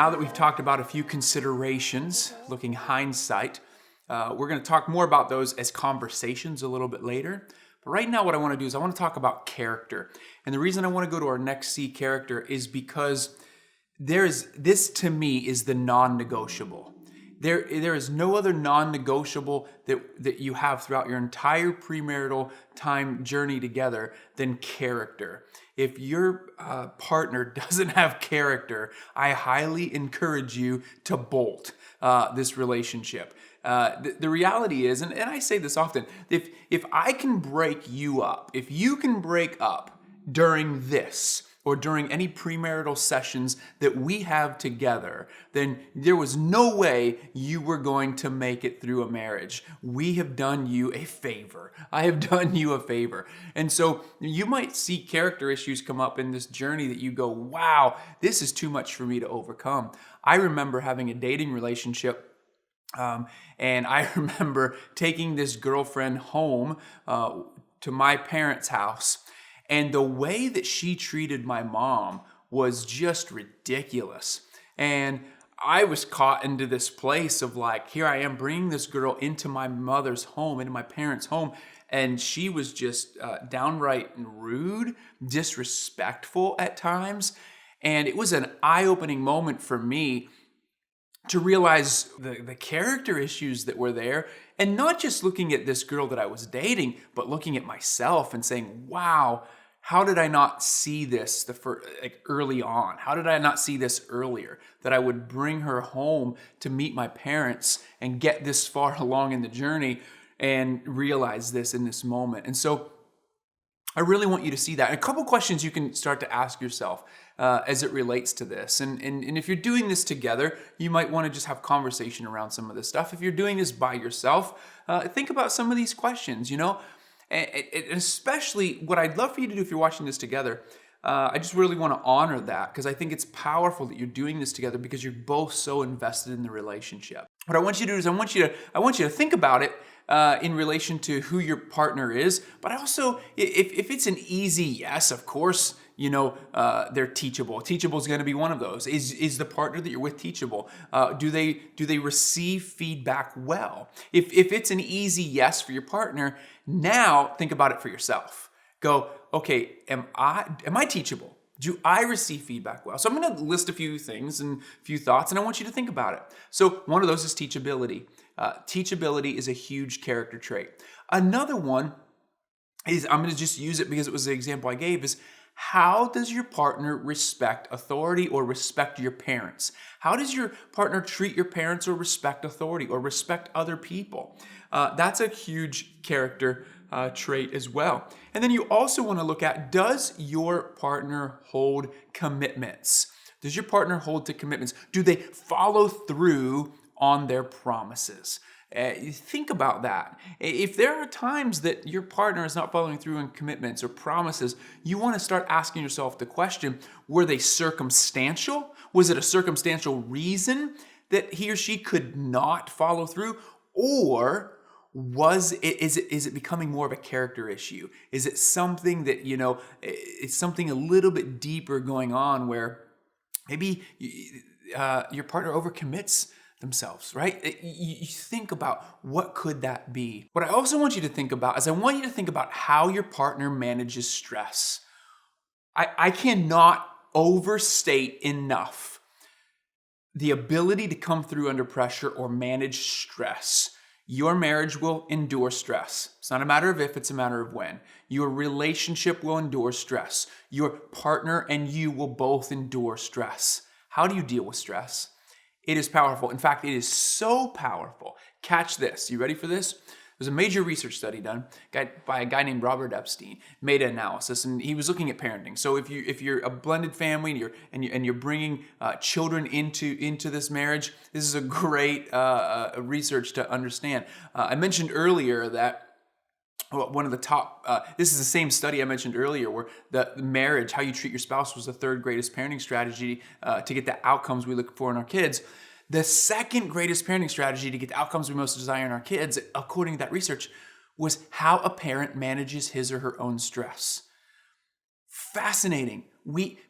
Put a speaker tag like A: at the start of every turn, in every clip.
A: now that we've talked about a few considerations, looking hindsight, we're going to talk more about those as conversations a little bit later. But right now what I want to do is I want to talk about character. And the reason I want to go to our next C, character, is because this to me is the non-negotiable. There is no other non-negotiable that you have throughout your entire premarital time journey together than character. If your partner doesn't have character, I highly encourage you to bolt this relationship. The reality is, and I say this often, if I can break you up, if you can break up during this, or during any premarital sessions that we have together, then there was no way you were going to make it through a marriage. We have done you a favor. I have done you a favor. And so you might see character issues come up in this journey that you go, wow, this is too much for me to overcome. I remember having a dating relationship, and I remember taking this girlfriend home to my parents' house. And the way that she treated my mom was just ridiculous. And I was caught into this place of like, here I am bringing this girl into my mother's home, into my parents' home. And she was just downright rude, disrespectful at times. And it was an eye-opening moment for me to realize the character issues that were there, and not just looking at this girl that I was dating, but looking at myself and saying, wow, how did I not see this early on? How did I not see this earlier? That I would bring her home to meet my parents and get this far along in the journey and realize this in this moment. And so I really want you to see that. And a couple questions you can start to ask yourself as it relates to this. And if you're doing this together, you might want to just have conversation around some of this stuff. If you're doing this by yourself, think about some of these questions, and especially what I'd love for you to do if you're watching this together. I just really want to honor that, because I think it's powerful that you're doing this together because you're both so invested in the relationship. What I want you to do is I want you to think about it in relation to who your partner is, but also if it's an easy yes, of course, they're teachable. Teachable is going to be one of those. Is the partner that you're with teachable? Do they receive feedback well? If it's an easy yes for your partner, now think about it for yourself. Go, okay, am I teachable? Do I receive feedback well? So I'm going to list a few things and a few thoughts, and I want you to think about it. So one of those is teachability. Teachability is a huge character trait. Another one is, I'm going to just use it because it was the example I gave, is how does your partner respect authority or respect your parents? How does your partner treat your parents or respect authority or respect other people? That's a huge character trait as well. And then you also want to look at, does your partner hold commitments? Does your partner hold to commitments? Do they follow through on their promises? Think about that. If there are times that your partner is not following through on commitments or promises, you want to start asking yourself the question, were they circumstantial? Was it a circumstantial reason that he or she could not follow through? Or is it becoming more of a character issue? Is it something that, it's something a little bit deeper going on where maybe your partner overcommits themselves, right? You think about, what could that be? What I also want you to think about is I want you to think about how your partner manages stress. I cannot overstate enough the ability to come through under pressure or manage stress. Your marriage will endure stress. It's not a matter of if, it's a matter of when. Your relationship will endure stress. Your partner and you will both endure stress. How do you deal with stress? It is powerful. In fact, it is so powerful. Catch this. You ready for this? There's a major research study done by a guy named Robert Epstein, meta-analysis, and he was looking at parenting. So if you're a blended family and you're bringing children into this marriage, this is a great research to understand. I mentioned earlier that one of the top, this is the same study I mentioned earlier, where the marriage, how you treat your spouse, was the third greatest parenting strategy to get the outcomes we look for in our kids. The second greatest parenting strategy to get the outcomes we most desire in our kids, according to that research, was how a parent manages his or her own stress. Fascinating.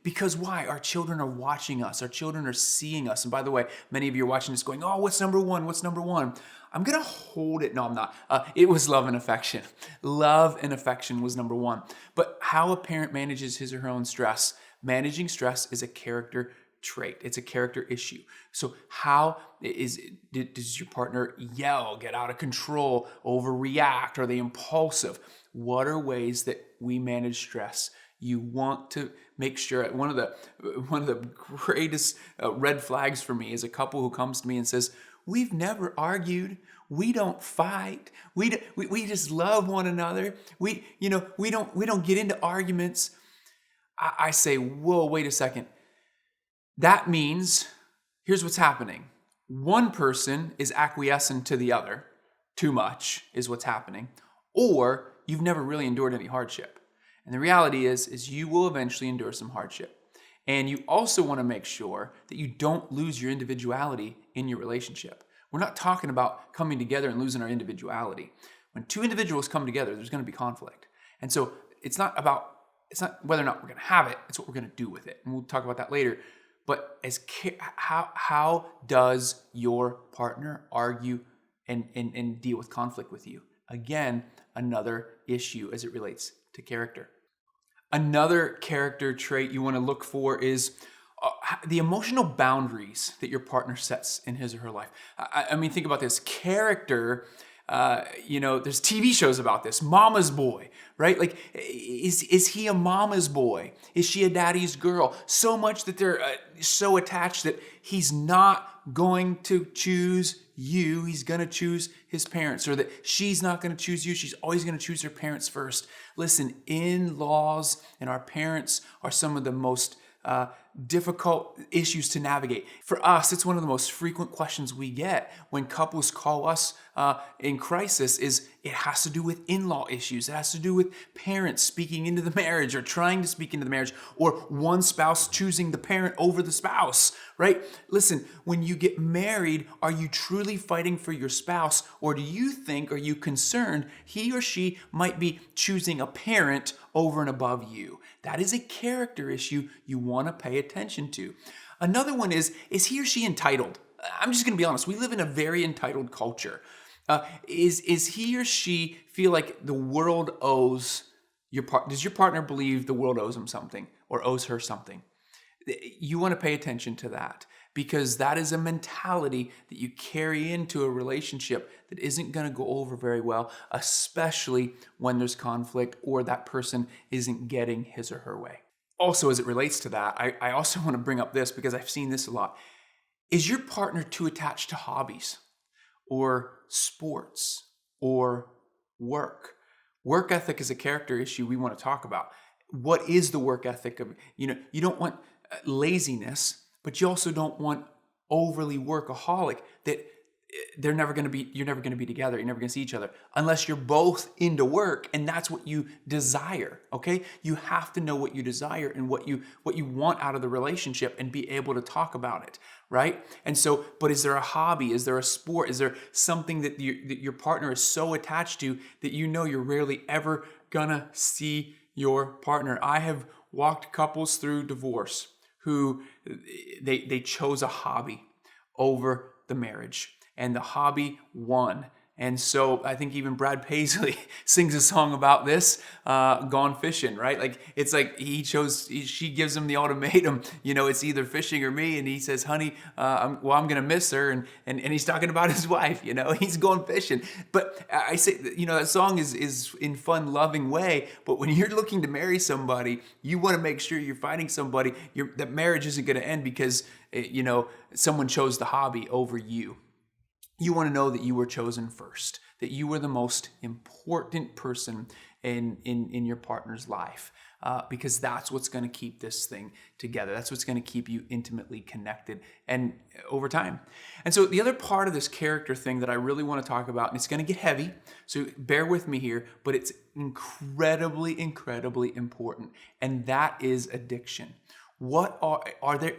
A: because why? Our children are watching us. Our children are seeing us. And by the way, many of you are watching this going, oh, what's number one? What's number one? I'm going to hold it. No, I'm not. It was love and affection. Love and affection was number one. But how a parent manages his or her own stress, managing stress is a character trait. It's a character issue. So does your partner yell, get out of control, overreact? Are they impulsive? What are ways that we manage stress? You want to make sure. One of the greatest red flags for me is a couple who comes to me and says, we've never argued. We don't fight. We just love one another. We don't get into arguments. I say, whoa, wait a second. That means, here's what's happening. One person is acquiescent to the other. Too much is what's happening. Or you've never really endured any hardship. And the reality is you will eventually endure some hardship. And you also want to make sure that you don't lose your individuality in your relationship. We're not talking about coming together and losing our individuality. When two individuals come together, there's going to be conflict. And so it's not whether or not we're going to have it, it's what we're going to do with it. And we'll talk about that later. But how does your partner argue and deal with conflict with you? Again, another issue as it relates to character. Another character trait you want to look for is the emotional boundaries that your partner sets in his or her life. I mean, think about this. Character, there's TV shows about this. Mama's boy, right? Like, is he a mama's boy? Is she a daddy's girl? So much that they're so attached that he's not going to choose you. He's going to choose his parents, or that she's not going to choose you. She's always going to choose her parents first. Listen, in-laws and our parents are some of the most difficult issues to navigate. For us, it's one of the most frequent questions we get when couples call us in crisis. It has to do with in-law issues. It has to do with parents speaking into the marriage, or trying to speak into the marriage, or one spouse choosing the parent over the spouse, right? Listen, when you get married, are you truly fighting for your spouse, or are you concerned he or she might be choosing a parent over and above you? That is a character issue you want to pay attention to. Another one is he or she entitled? I'm just going to be honest. We live in a very entitled culture. Is he or she feel like the world owes your partner? Does your partner believe the world owes him something or owes her something? You want to pay attention to that, because that is a mentality that you carry into a relationship that isn't going to go over very well, especially when there's conflict or that person isn't getting his or her way. Also, as it relates to that, I also want to bring up this because I've seen this a lot. Is your partner too attached to hobbies or sports or work? Work ethic is a character issue we want to talk about. What is the work ethic of, you don't want laziness, but you also don't want overly workaholic that you're never going to be together. You're never going to see each other unless you're both into work, and that's what you desire. Okay, you have to know what you desire and what you want out of the relationship, and be able to talk about it, right? And so, but is there a hobby? Is there a sport? Is there something that your partner is so attached to that you're rarely ever gonna see your partner? I have walked couples through divorce who they chose a hobby over the marriage, and the hobby won. And so I think even Brad Paisley sings a song about this, Gone Fishing, right? Like, it's like she gives him the ultimatum, it's either fishing or me. And he says, honey, I'm going to miss her. And he's talking about his wife, he's going fishing. But I say, that song is in fun, loving way. But when you're looking to marry somebody, you want to make sure you're finding somebody, that marriage isn't going to end because, someone chose the hobby over you. You want to know that you were chosen first, that you were the most important person in your partner's life, because that's what's going to keep this thing together. That's what's going to keep you intimately connected and over time. And so the other part of this character thing that I really want to talk about, and it's going to get heavy, so bear with me here, but it's incredibly, incredibly important, and that is addiction.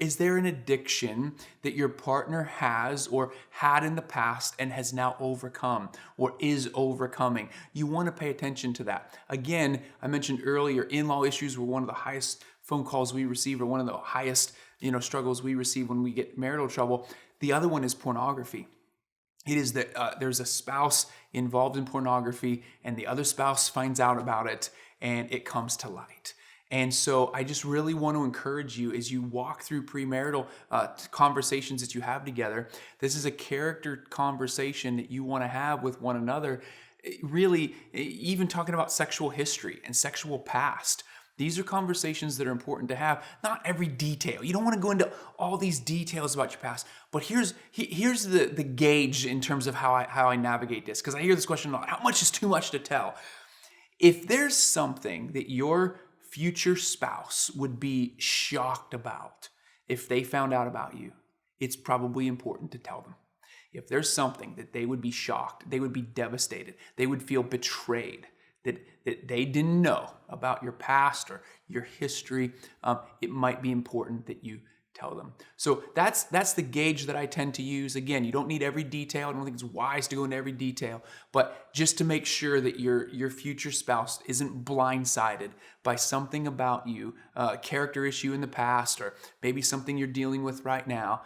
A: Is there an addiction that your partner has or had in the past and has now overcome or is overcoming? You want to pay attention to that. Again, I mentioned earlier, in-law issues were one of the highest phone calls we receive, or one of the highest, struggles we receive when we get marital trouble. The other one is pornography. It is that there's a spouse involved in pornography, and the other spouse finds out about it, and it comes to light. And so I just really want to encourage you as you walk through premarital conversations that you have together. This is a character conversation that you want to have with one another. Really, even talking about sexual history and sexual past. These are conversations that are important to have. Not every detail. You don't want to go into all these details about your past. But here's the gauge in terms of how I navigate this. Because I hear this question a lot. How much is too much to tell? If there's something that your future spouse would be shocked about if they found out about you, it's probably important to tell them. If there's something that they would be shocked, they would be devastated, they would feel betrayed, that they didn't know about your past or your history, it might be important that you tell them. So that's the gauge that I tend to use. Again, you don't need every detail. I don't think it's wise to go into every detail, but just to make sure that your future spouse isn't blindsided by something about you, a character issue in the past, or maybe something you're dealing with right now.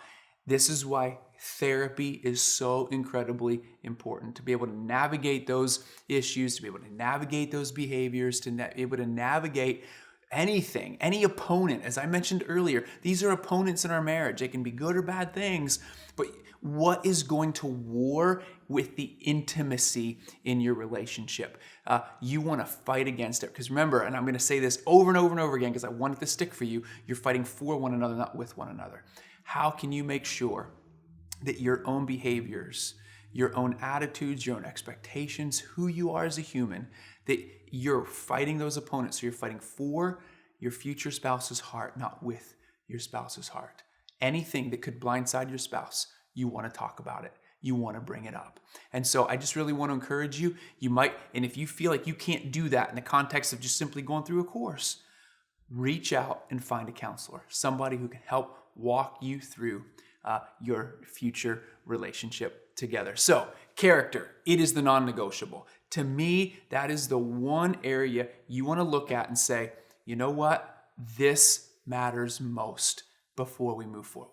A: This is why therapy is so incredibly important, to be able to navigate those issues, to be able to navigate those behaviors, to be able to navigate anything, any opponent. As I mentioned earlier, these are opponents in our marriage. They can be good or bad things, but what is going to war with the intimacy in your relationship? You want to fight against it, because remember, and I'm going to say this over and over and over again because I want it to stick for you, you're fighting for one another, not with one another. How can you make sure that your own behaviors, your own attitudes, your own expectations, who you are as a human, that you're fighting those opponents, so you're fighting for your future spouse's heart, not with your spouse's heart? Anything that could blindside your spouse, you want to talk about it. You want to bring it up. And so I just really want to encourage you. You might, and if you feel like you can't do that in the context of just simply going through a course, reach out and find a counselor, somebody who can help walk you through your future relationship together. So, character, it is the non-negotiable. To me, that is the one area you want to look at and say, you know what? This matters most before we move forward.